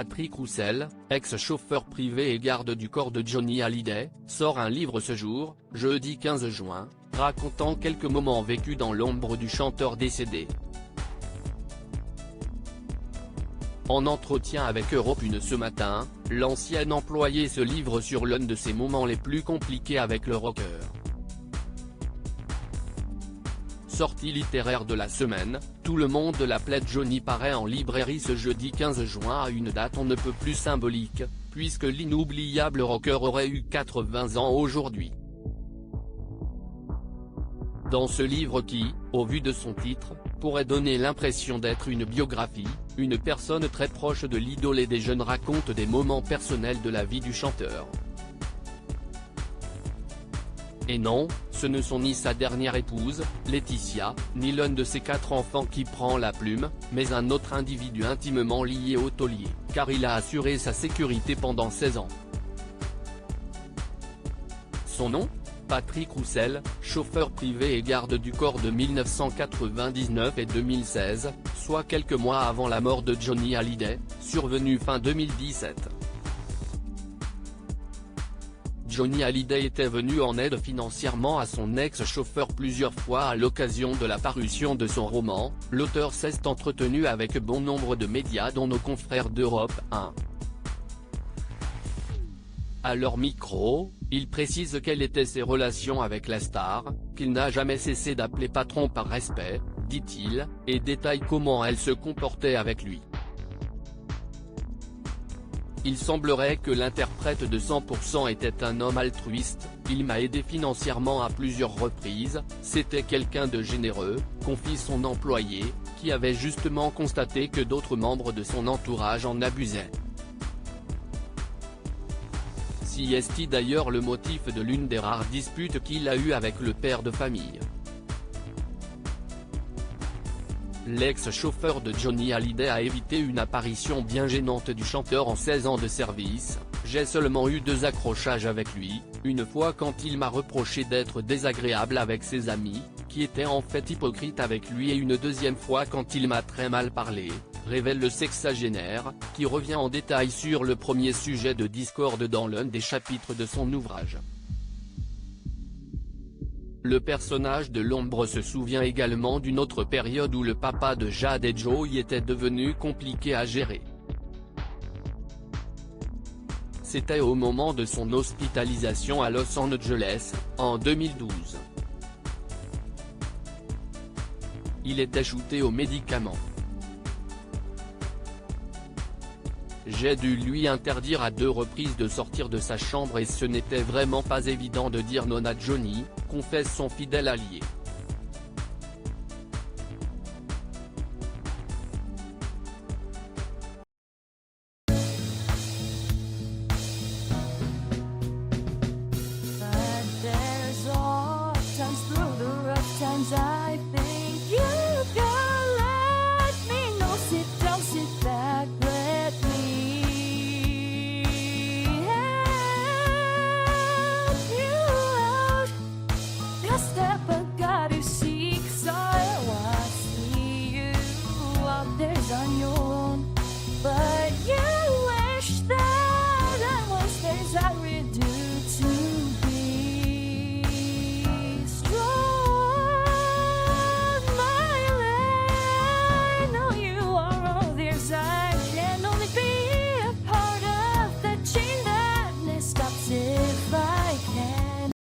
Patrick Roussel, ex-chauffeur privé et garde du corps de Johnny Hallyday, sort un livre ce jour, jeudi 15 juin, racontant quelques moments vécus dans l'ombre du chanteur décédé. En entretien avec Europe 1 ce matin, l'ancien employé se livre sur l'un de ses moments les plus compliqués avec le rocker. Sortie littéraire de la semaine, Tout le monde l'appelait Johnny paraît en librairie ce jeudi 15 juin à une date on ne peut plus symbolique, puisque l'inoubliable rocker aurait eu 80 ans aujourd'hui. Dans ce livre qui, au vu de son titre, pourrait donner l'impression d'être une biographie, une personne très proche de l'idole et des jeunes raconte des moments personnels de la vie du chanteur. Et non, ce ne sont ni sa dernière épouse, Laetitia, ni l'un de ses 4 enfants qui prend la plume, mais un autre individu intimement lié au taulier, car il a assuré sa sécurité pendant 16 ans. Son nom ? Patrick Roussel, chauffeur privé et garde du corps de 1999 et 2016, soit quelques mois avant la mort de Johnny Hallyday, survenue fin 2017. Johnny Hallyday était venu en aide financièrement à son ex-chauffeur plusieurs fois à l'occasion de la parution de son roman. L'auteur s'est entretenu avec bon nombre de médias dont nos confrères d'Europe 1. À leur micro, il précise quelles étaient ses relations avec la star, qu'il n'a jamais cessé d'appeler patron par respect, dit-il, et détaille comment elle se comportait avec lui. Il semblerait que l'interprète de 100% était un homme altruiste, il m'a aidé financièrement à plusieurs reprises, c'était quelqu'un de généreux, confie son employé, qui avait justement constaté que d'autres membres de son entourage en abusaient. C'est d'ailleurs le motif de l'une des rares disputes qu'il a eues avec le père de famille. L'ex-chauffeur de Johnny Hallyday a évité une apparition bien gênante du chanteur en 16 ans de service. J'ai seulement eu 2 accrochages avec lui, une fois quand il m'a reproché d'être désagréable avec ses amis, qui étaient en fait hypocrites avec lui et une deuxième fois quand il m'a très mal parlé, révèle le sexagénaire, qui revient en détail sur le premier sujet de discorde dans l'un des chapitres de son ouvrage. Le personnage de l'ombre se souvient également d'une autre période où le papa de Jade et Joey était devenu compliqué à gérer. C'était au moment de son hospitalisation à Los Angeles, en 2012. Il était shooté aux médicaments. J'ai dû lui interdire à 2 reprises de sortir de sa chambre et ce n'était vraiment pas évident de dire non à Johnny, confesse son fidèle allié. But there's all times through the rough times I think